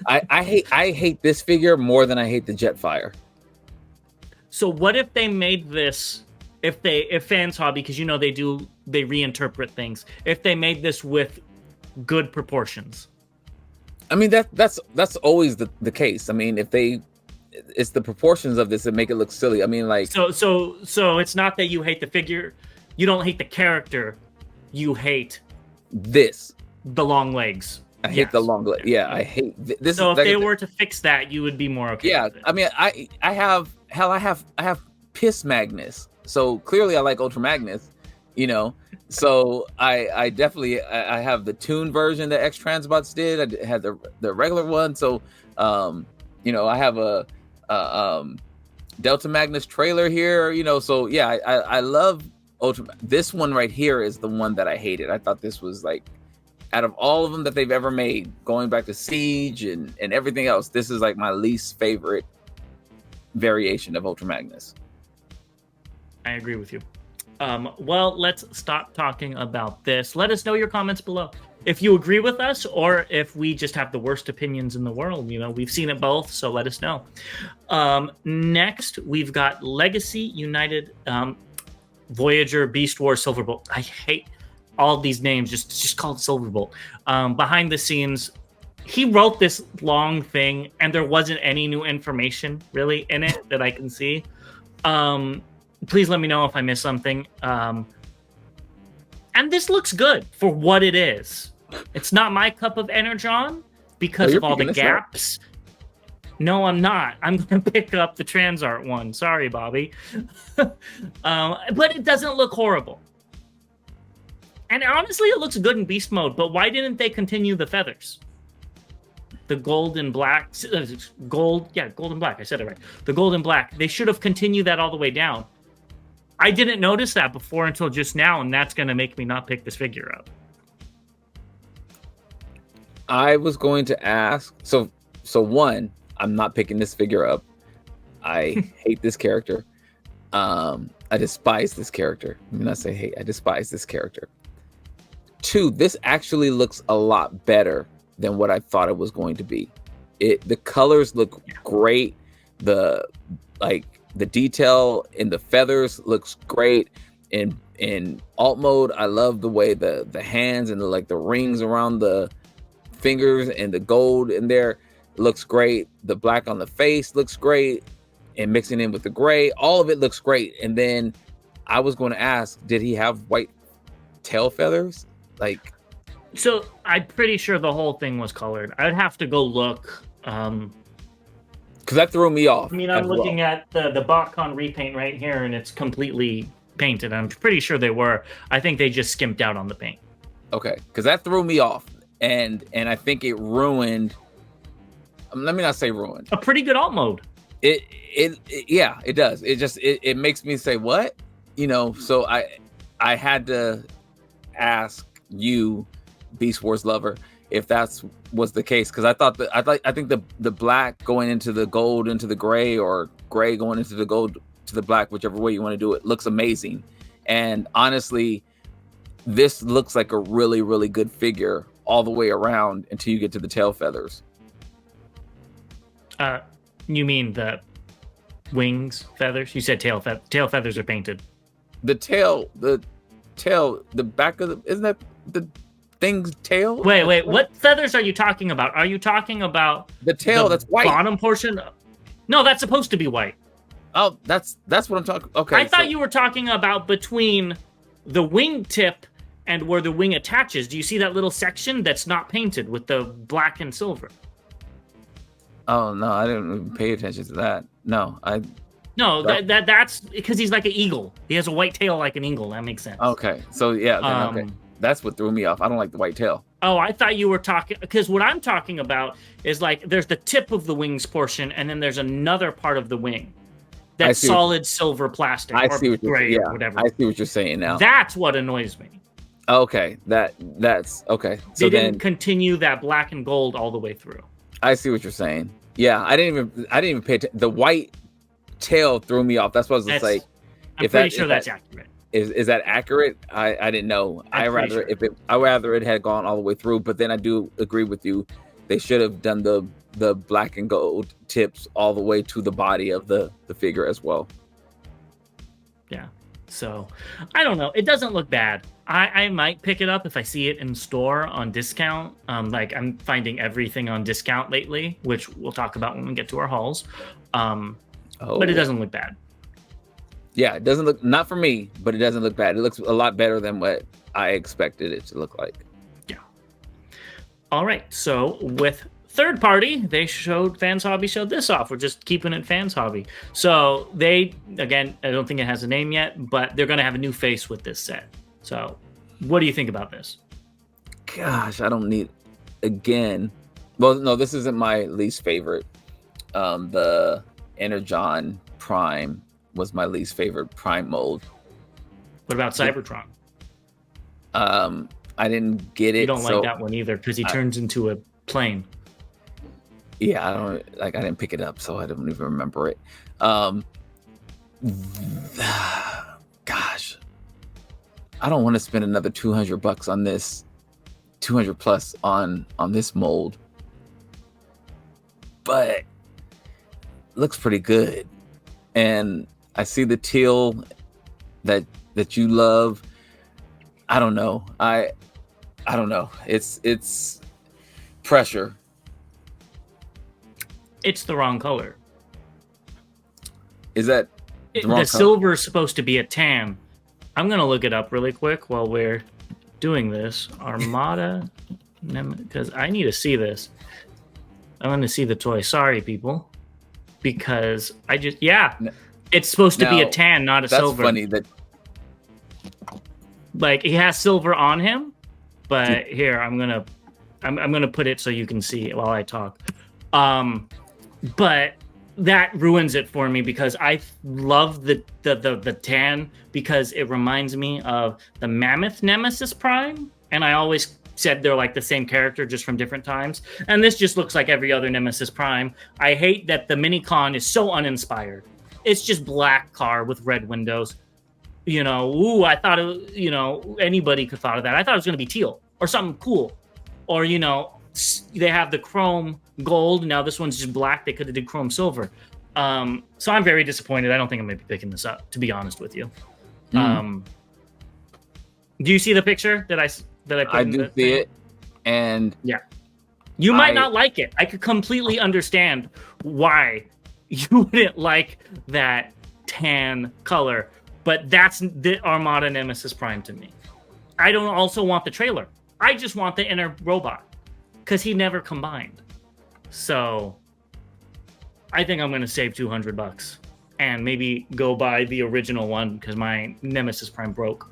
S2: I hate this figure more than I hate the Jetfire.
S1: So what if they made this? If Fans Hobby, because you know they reinterpret things. If they made this with good proportions,
S2: I mean that's always the case. I mean, it's the proportions of this that make it look silly. I mean, like
S1: so it's not that you hate the figure, you don't hate the character, you hate the long legs.
S2: I hate the long legs. Yeah, I hate this.
S1: So if they were to fix that, you would be more okay.
S2: Yeah, with it. I mean, I have Piss Magnus. So clearly I like Ultra Magnus, you know. So I definitely I have the Toon version that X Transbots did. I had the regular one. So you know, I have a Delta Magnus trailer here, you know. So yeah, I love Ultra. This one right here is the one that I hated. I thought this was like, out of all of them that they've ever made, going back to Siege and everything else, this is like my least favorite variation of Ultra Magnus.
S1: I agree with you. Well, let's stop talking about this. Let us know your comments below. If you agree with us or if we just have the worst opinions in the world. You know, we've seen it both, so let us know. Next, we've got Legacy United, Voyager, Beast Wars, Silverbolt. I hate all these names. Just call it Silverbolt. Behind the scenes, he wrote this long thing, and there wasn't any new information really in it that I can see. Please let me know if I missed something. And this looks good for what it is. It's not my cup of Energon because of all the gaps. No, I'm not. I'm going to pick up the Transart one. Sorry, Bobby. But it doesn't look horrible. And honestly, it looks good in beast mode. But why didn't they continue the feathers? The gold and black. Gold and black. I said it right. The gold and black. They should have continued that all the way down. I didn't notice that before until just now, and that's going to make me not pick this figure up.
S2: I was going to ask, so one, I'm not picking this figure up. I hate this character. I despise this character. I'm not saying hate, I despise this character. Two, this actually looks a lot better than what I thought it was going to be. The colors look great. The detail in the feathers looks great. In alt mode, I love the way the hands and the rings around the fingers and the gold in there looks great. The black on the face looks great, and mixing in with the gray, all of it looks great. And then I was going to ask, did he have white tail feathers?
S1: So I'm pretty sure the whole thing was colored. I'd have to go look. Because
S2: that threw me off.
S1: I mean, I'm looking at the BotCon repaint right here, and it's completely painted. I'm pretty sure they were. I think they just skimped out on the paint.
S2: Okay, because that threw me off, and I think it ruined. Let me not say ruined.
S1: A pretty good alt mode.
S2: Yeah, it does. It makes me say what, you know. So I had to ask you, Beast Wars lover, if that was the case, because I think the black going into the gold into the gray, or gray going into the gold to the black, whichever way you want to do it, looks amazing. And honestly, this looks like a really, really good figure all the way around until you get to the tail feathers.
S1: You mean the wings, feathers. You said tail feathers are painted.
S2: The tail, the back of the isn't that the thing's tail?
S1: Wait. What feathers are you talking about? Are you talking about
S2: the tail that's white?
S1: Bottom portion? No, that's supposed to be white.
S2: Oh, that's what I'm talking. Okay,
S1: I thought you were talking about between the wing tip and where the wing attaches. Do you see that little section that's not painted with the black and silver?
S2: Oh no, I didn't even pay attention to that. No,
S1: that's because he's like an eagle. He has a white tail like an eagle. That makes sense.
S2: Okay, so yeah, then, okay, that's what threw me off. I don't like the white tail.
S1: Oh, I thought you were talking, because what I'm talking about is like there's the tip of the wings portion, and then there's another part of the wing that's solid silver plastic or gray or whatever.
S2: I see what you're saying now.
S1: That's what annoys me.
S2: Okay, that's okay.
S1: So they didn't continue that black and gold all the way through.
S2: I see what you're saying. Yeah, I didn't even pay attention. The white tail threw me off. That's what I was just like.
S1: I'm pretty sure that's accurate.
S2: Is that accurate? I didn't know. I rather it had gone all the way through. But then I do agree with you. They should have done the black and gold tips all the way to the body of the figure as well.
S1: Yeah. So I don't know. It doesn't look bad. I might pick it up if I see it in store on discount. Like I'm finding everything on discount lately, which we'll talk about when we get to our hauls. But it doesn't look bad.
S2: Yeah, it doesn't look, not for me, but it doesn't look bad. It looks a lot better than what I expected it to look like.
S1: Yeah. All right. So with third party, Fans Hobby showed this off. We're just keeping it Fans Hobby. So again, I don't think it has a name yet, but they're going to have a new face with this set. So what do you think about this?
S2: Gosh, I don't need, again, well, no, this isn't my least favorite. The Energon Prime was my least favorite Prime mold.
S1: What about Cybertron?
S2: I didn't get it.
S1: You don't like that one either because he turns into a plane.
S2: Yeah, I didn't pick it up, so I don't even remember it. Gosh, I don't want to spend another $200 on this, 200 plus on this mold, but looks pretty good. And I see the teal that you love. I don't know. I don't know. It's pressure.
S1: It's the wrong color.
S2: Is that the wrong color?
S1: Silver is supposed to be a tan. I'm gonna look it up really quick while we're doing this. Armada, because I need to see this. I want to see the toy. Sorry, people, because it's supposed to be a tan, not a silver.
S2: That's funny that.
S1: Like he has silver on him, but here I'm gonna put it so you can see it while I talk. But that ruins it for me because I love the tan because it reminds me of the Mammoth Nemesis Prime, and I always said they're like the same character just from different times. And this just looks like every other Nemesis Prime. I hate that the Minicon is so uninspired. It's just black car with red windows. You know, I thought anybody could have thought of that. I thought it was going to be teal or something cool. Or, they have the chrome gold. Now this one's just black. They could have did chrome silver. So I'm very disappointed. I don't think I'm going to be picking this up, to be honest with you. Do you see the picture that I put
S2: I do see it. And
S1: yeah, you might not like it. I could completely understand why you wouldn't like that tan color. But that's the Armada Nemesis Prime to me. I don't also want the trailer. I just want the inner robot because he never combined. So I think I'm going to save $200 and maybe go buy the original one because my Nemesis Prime broke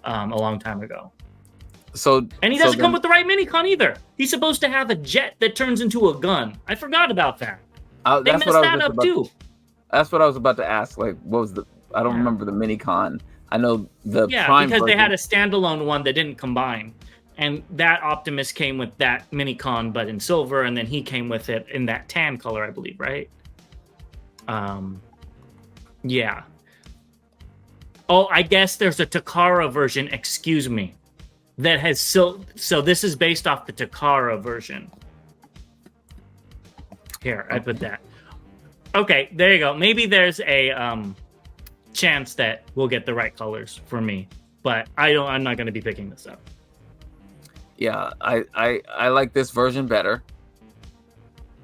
S1: a long time ago. And he doesn't come with the right Minicon either. He's supposed to have a jet that turns into a gun. I forgot about that. They messed that up too.
S2: That's what I was about to ask. Like, what was I don't remember the Minicon. I know the
S1: Prime because they had a standalone one that didn't combine. And that Optimus came with that Minicon, but in silver, and then he came with it in that tan color, I believe, right? Yeah. Oh, I guess there's a Takara version, excuse me, that has so this is based off the Takara version. Here, I put that. Okay, there you go. Maybe there's a chance that we'll get the right colors for me, but I'm not going to be picking this up.
S2: Yeah, I like this version better,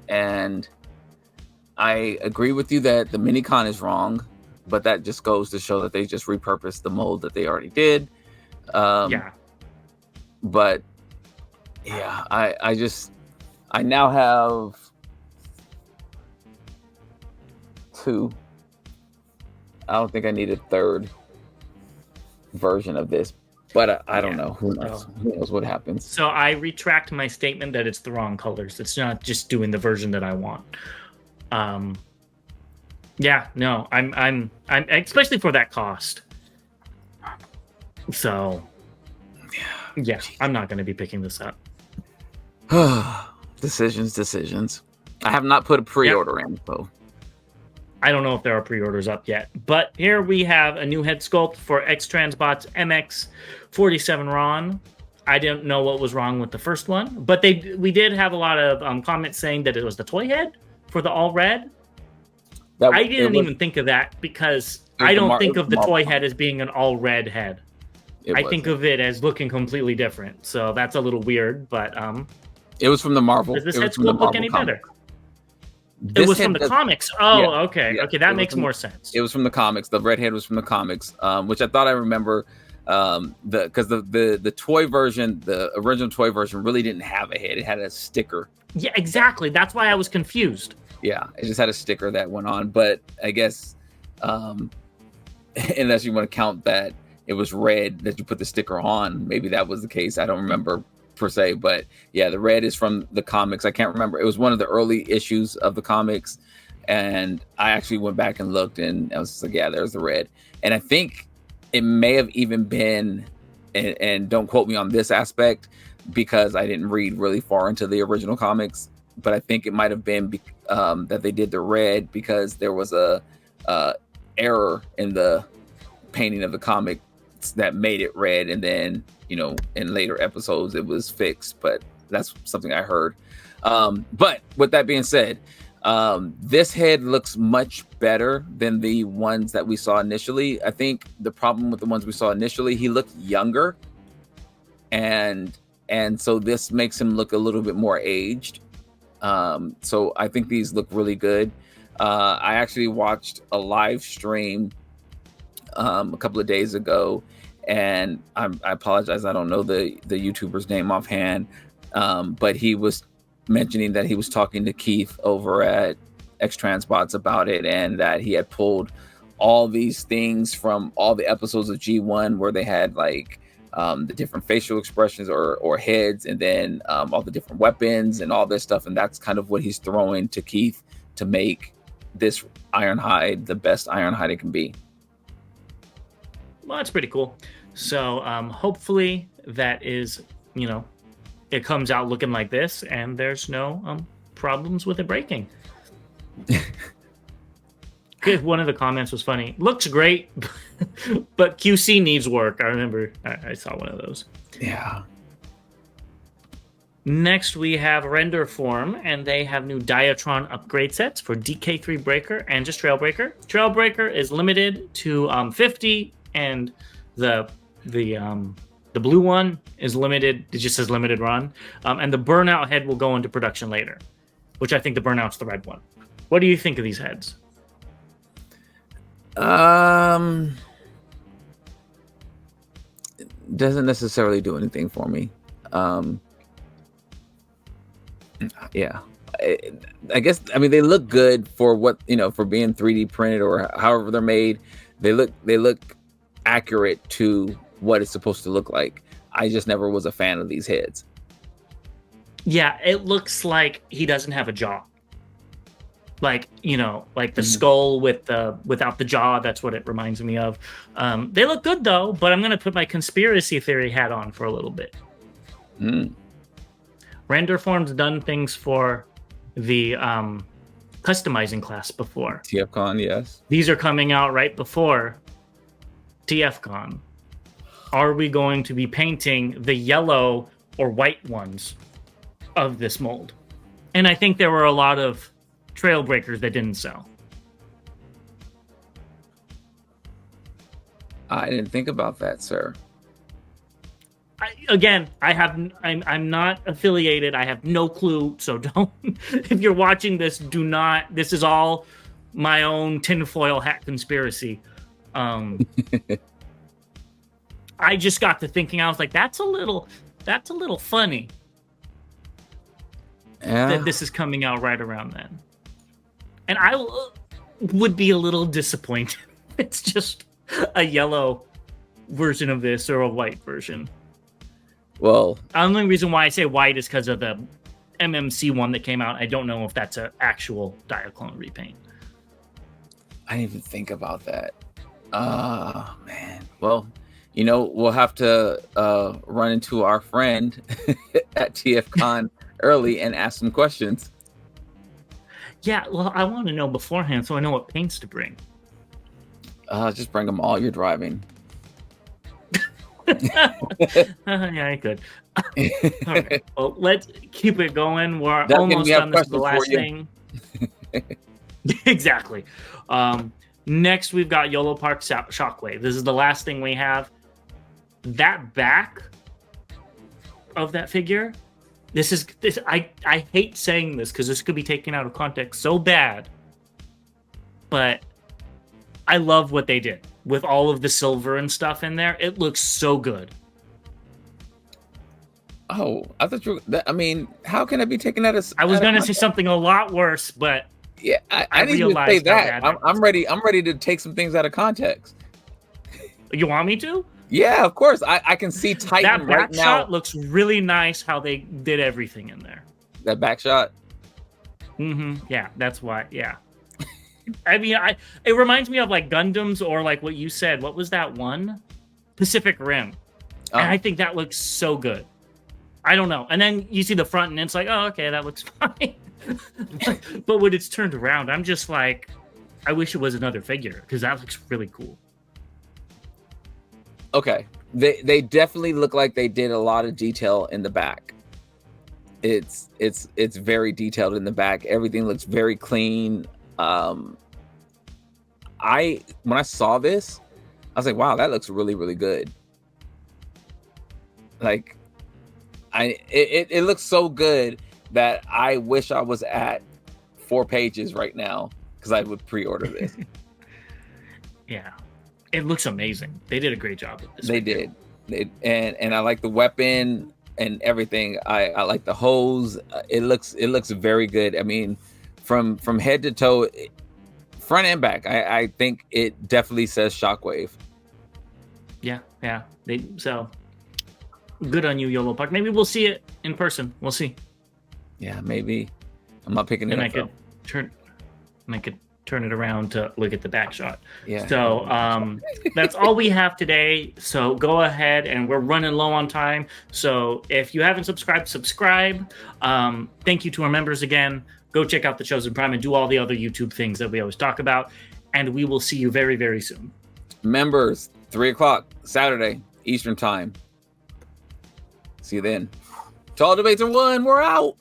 S2: and I agree with you that the minicon is wrong, but that just goes to show that they just repurposed the mold that they already did.
S1: Yeah.
S2: But yeah, I now have two. I don't think I need a third version of this, but I don't know. Who knows? Who knows what happens?
S1: So I retract my statement that it's the wrong colors. It's not just doing the version that I want. Yeah, no, I'm especially for that cost. So yeah, I'm not going to be picking this up.
S2: Decisions. I have not put a pre-order in, so
S1: I don't know if there are pre-orders up yet, but here we have a new head sculpt for X-Transbot's MX-47 Ron. I didn't know what was wrong with the first one, but we did have a lot of comments saying that it was the toy head for the all red. I didn't even think of that because I don't think of the toy head as being an all red head. I think of it as looking completely different. So that's a little weird, but
S2: it was from the Marvel.
S1: Does this head sculpt look any better? It was from the comics. Oh, yeah, okay. Yeah. Okay, that makes more sense.
S2: It was from the comics. The red head was from the comics, which I thought I remember. Because the toy version, the original toy version, really didn't have a head. It had a sticker.
S1: Yeah, exactly. That's why I was confused.
S2: Yeah, it just had a sticker that went on. But I guess, unless you want to count that it was red that you put the sticker on, maybe that was the case. I don't remember per se, but yeah, the red is from the comics. I can't remember. It was one of the early issues of the comics, and I actually went back and looked, and I was just like, yeah, there's the red. And I think it may have even been, and don't quote me on this aspect because I didn't read really far into the original comics, but I think it might have been that they did the red because there was a error in the painting of the comic that made it red, and then in later episodes it was fixed. But that's something I heard. But with that being said, this head looks much better than the ones that we saw initially. I think the problem with the ones we saw initially, he looked younger, and so this makes him look a little bit more aged. So I think these look really good. I actually watched a live stream a couple of days ago, and I apologize, I don't know the YouTuber's name offhand, but he was mentioning that he was talking to Keith over at X-Transbots about it, and that he had pulled all these things from all the episodes of G1 where they had like the different facial expressions or heads, and then all the different weapons and all this stuff, and that's kind of what he's throwing to Keith to make this Ironhide the best Ironhide it can be.
S1: Well, that's pretty cool. So hopefully that is, it comes out looking like this, and there's no problems with it breaking. One of the comments was funny. Looks great, but QC needs work. I remember I saw one of those.
S2: Yeah.
S1: Next, we have Render Form, and they have new Diatron upgrade sets for DK3 Breaker and just Trailbreaker. Trailbreaker is limited to 50, and the blue one is limited. It just says limited run. And the Burnout head will go into production later, which I think the Burnout's the red one. What do you think of these heads?
S2: It doesn't necessarily do anything for me. Yeah, I guess, I mean, they look good for what, for being 3D printed or however they're made. They look accurate to what it's supposed to look like. I just never was a fan of these heads. Yeah,
S1: it looks like he doesn't have a jaw. Like, like the skull without the jaw. That's what it reminds me of. They look good though, but I'm gonna put my conspiracy theory hat on for a little bit. Render Form's done things for the customizing class before.
S2: TFCon, yes.
S1: These are coming out right before TFCon. Are we going to be painting the yellow or white ones of this mold? And I think there were a lot of Trailbreakers that didn't sell.
S2: I didn't think about that, sir.
S1: I'm not affiliated. I have no clue. So don't, if you're watching this, do not, this is all my own tinfoil hat conspiracy. I just got to thinking, I was like, that's a little funny.
S2: Yeah.
S1: That this is coming out right around then. And I would be a little disappointed. It's just a yellow version of this or a white version.
S2: Well,
S1: the only reason why I say white is because of the MMC one that came out. I don't know if that's an actual Diaclone repaint.
S2: I didn't even think about that. Oh, man. Well, you know, we'll have to run into our friend at TFCon early and ask some questions.
S1: Yeah, well, I want to know beforehand so I know what paints to bring.
S2: Just bring them all you're driving.
S1: Yeah, I could. All right, well, let's keep it going. We're almost done. This is the last thing. Exactly. Next, we've got YOLO Park Shockwave. This is the last thing we have. That back of that figure. I hate saying this because this could be taken out of context so bad. That I love what they did with all of the silver and stuff in there. It looks so good.
S2: Oh, I thought you. I mean, how can it be taken out of?
S1: I was going to say something a lot worse, but
S2: yeah, I didn't even say that. I'm ready. I'm ready to take some things out of context.
S1: You want me to?
S2: Yeah, of course. I can see Titan
S1: that back
S2: right now.
S1: Shot looks really nice. How they did everything in there.
S2: That back shot.
S1: Mm-hmm. Yeah, that's why. Yeah. I mean, it reminds me of like Gundams or like what you said. What was that one? Pacific Rim.
S2: Oh.
S1: And I think that looks so good. I don't know. And then you see the front and it's like, oh, okay, that looks fine. But when it's turned around, I'm just like, I wish it was another figure because that looks really cool.
S2: Okay. They definitely look like they did a lot of detail in the back. It's very detailed in the back. Everything looks very clean. When I saw this, I was like, wow, that looks really, really good. Like, it looks so good that I wish I was at 4 pages right now because I would pre-order this.
S1: Yeah, it looks amazing. They did a great job with this.
S2: They did. And I like the weapon and everything. I like the hose. It looks very good. I mean, from head to toe, front and back, I think it definitely says Shockwave.
S1: Yeah. So good on you, YOLO Park. Maybe we'll see it in person. We'll see.
S2: Yeah, maybe. I'm not picking it up.
S1: I could turn it around to look at the back shot.
S2: Yeah.
S1: So that's all we have today. So go ahead, and we're running low on time. So if you haven't subscribed, subscribe. Thank you to our members again. Go check out the Chosen Prime and do all the other YouTube things that we always talk about. And we will see you very, very soon.
S2: Members, 3:00 Saturday, Eastern Time. See you then. Tall Debates are won. We're out.